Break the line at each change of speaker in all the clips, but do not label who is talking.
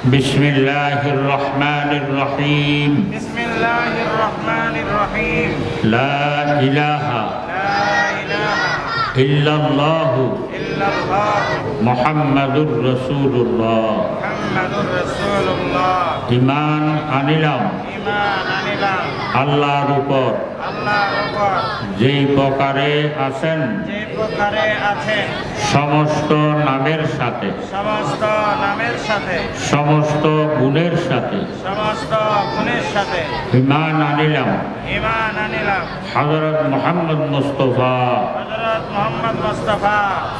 بسم الله الرحمن الرحيم
بسم الله الرحمن الرحيم
لا إله
لا إله
إلا الله
إلا الله
محمد رسول الله
محمد رسول الله
ঈমান আনিলাম
ঈমান আনিলাম
আল্লাহর উপর
আল্লাহর উপর
যেই প্রকারে আছেন
যে প্রকারে আছেন
সমস্ত নামের সাথে
সমস্ত নামের সাথে
সমস্ত গুণের সাথে
সমস্ত গুণের সাথে
ঈমান আনিলাম
ঈমান আনিলাম
হযরত মুহাম্মদ মুস্তাফা
হযরত মুহাম্মদ মুস্তাফা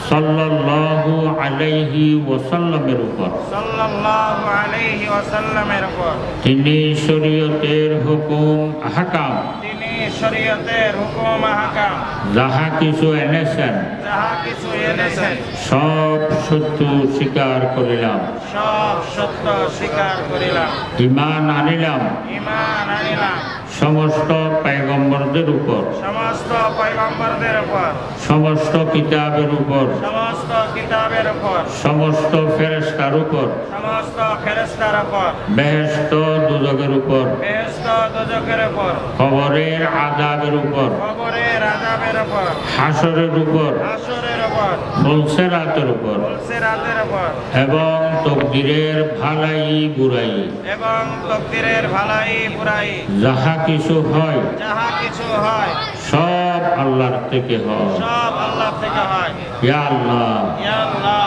সাল্লাল্লাহু আলাইহি ওয়াসাল্লামের উপর
সাল্লাল্লাহু আলাইহি ওয়াসাল্লামের উপর
তিনি শরীয়তের হুকুম আহকাম
তিনি শরীয়তের হুকুম আহকাম
যাহা কিছু এনেছেন
যাহা কিছু এনেছেন
সব সত্য স্বীকার করিলাম
সব সত্য স্বীকার করিলাম
ঈমান আনিলাম
ঈমান আনিলাম
সমস্ত পয়গম্বরদের উপর
সমস্ত পয়গম্বরদের উপর
সমস্ত কিতাবের উপর
সমস্ত কিতাবের উপর
সমস্ত ফেরেশতার উপর
সমস্ত ফেরেশতার উপর
বেহেশত দুজকের উপর
বেহেশত দোজখের উপর
কবরের আযাবের উপর
কবরের আযাবের উপর
হাসরের উপর
হাসরের উপর
ফুলসিরাতের উপর
সিরাতের উপর
এবং তকদিরের ভালাই বুরাই
এবং তকদিরের ভালাই বুরাই
যাহা কিছু হয়
যাহা কিছু হয়
সব আল্লাহর থেকে হয়
সব আল্লাহ থেকে হয়।
ইয়া আল্লাহ
ইয়া আল্লাহ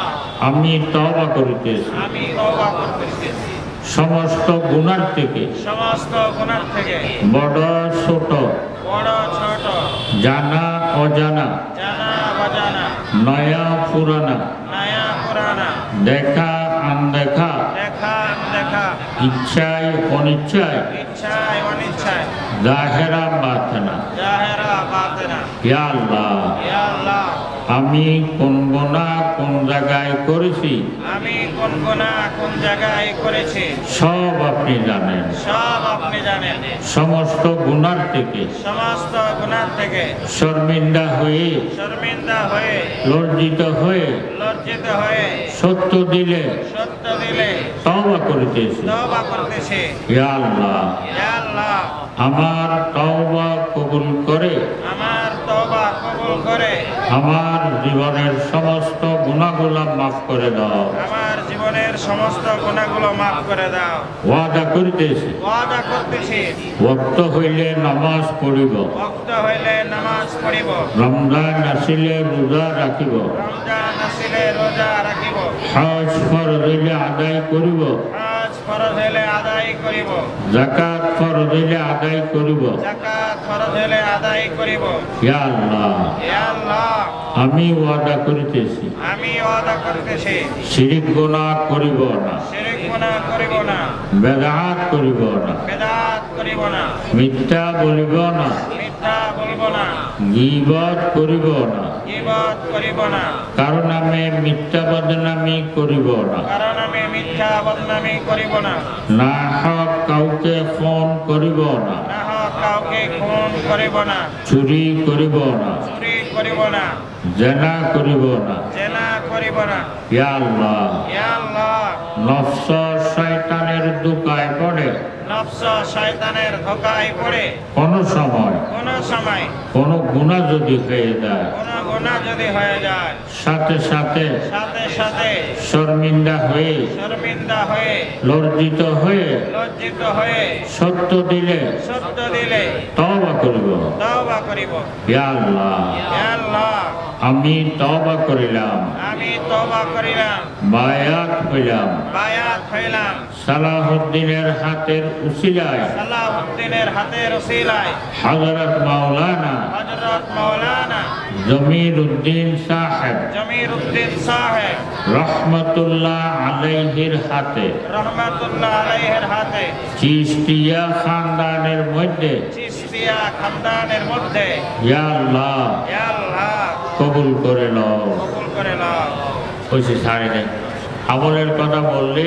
আমি তওবা করিতেছি
আমি তওবা করতেছি
সমস্ত গুনাহ থেকে
সমস্ত গুনাহ থেকে
বড় ছোট
বড় ছোট
জানা অজানা
জানা অজানা
নয়া পুরানা
নয়া পুরানা
দেখা আনদেখা
দেখা দেখা
ইচ্ছায় অনিচ্ছায়
ইচ্ছায় অনিচ্ছায়
জাহেরা বাতেনা
জাহেরা বাতেনা
ইয়া আল্লাহ
ইয়া আল্লাহ
আমি কোন গুনাহ কোন জায়গায় করেছি
আমি কোন গুনাহ কোন জায়গায় করেছি
সব আপনি জানেন
সব আপনি জানেন
সমস্ত গুনার থেকে
সমস্ত গুনাহ থেকে
শর্মিন্দা হয়ে
শর্মিন্দা হয়ে
লজ্জিত হয়ে
লজ্জিত হয়ে
সত্য দিলে
সত্য দিলে
তওবা করিতেছি
তওবা করতেছি
ইয়া আল্লাহ
ইয়া আল্লাহ
আমার তওবা কবুল করে
আমার তওবা কবুল করে
আমার জীবনের সমস্ত গুনাহগুলো মাফ করে দাও
আমার জীবনের সমস্ত গুনাহগুলো maaf করে দাও।
ওয়াদা করিতেছি
ওয়াদা করতেছি
ওয়াক্ত হইলে নামাজ পড়িব
ভক্ত হইলে নামাজ পড়িব
রমজান আসিলে রোজা রাখিব
রমজান আসিলে রোজা রাখিব
হজ ফরজ হইলে আদায় করিব
হজ ফরজ হইলে আদায় করিব
যাকাত ফরজ হইলে আদায় করিব
যাকাত ফরজ হইলে আদায় করিব।
ইয়া আল্লাহ
ইয়া আল্লাহ
আমি ওয়াদা করিতেছি
আমি ওয়াদা করতেছি
শিরিক গুনাহ করিব না
শিরক গুনাহ করিব না
বেদাত করিব না
বেদাত করিব না
মিথ্যা বলিব না
মিথ্যা বলব না
গীবত করিব না
গীবত করিব না
কারণ আমি মিথ্যা বদনামি করিব না
কারণ আমি মিথ্যা বদনামি করিব না
না হক কাউকে ফোন করিব না
না হোক কাউকে খুন করিব না
চুরি করিব না
চুরি করিব না
জেনা করিব না
জেনা করিব না।
ইয়া আল্লাহ
ইয়া আল্লাহ
নফস শয়তানের দুকায় পড়ে
নফস শয়তানের ধোকায় পড়ে
কোন সময়
কোন সময়
কোন গুনাহ যদি হয়ে যায়
কোন গুনাহ যদি হয়ে যায়
সাথে সাথে
সাথে সাথে
শর্মিন্দা হয়ে
শর্মিন্দা হয়ে
লজ্জিত হয়ে
লজ্জিত হয়ে
সত্য দিলে
সত্য দিলে
তওবা করিব
তওবা করিব।
ইয়া আল্লাহ
ইয়া আল্লাহ
আমি তওবা করিলাম
আমি তওবা করিলাম
বায়াত হইলাম
বায়াত হইলাম
সালাহুদ্দিনের হাতের উসিলায়
সালাউদ্দিনের হাতের উসিলায়
হযরত মাওলানা
হযরত মাওলানা
জমির উদ্দিন সাহেব
জমির উদ্দিন সাহেব
রহমতুল্লাহ আলাইহির হাতে
রহমাতুল্লাহ আলাইহির হাতে
চিশতিয়া খানদানের মধ্যে
চিশতিয়া খানদানের মধ্যে
ইয়া আল্লাহ
ইয়া আল্লাহ
কবুল করে নাও
কবুল করে নাও।
ওই সারে আমলের কথা বললে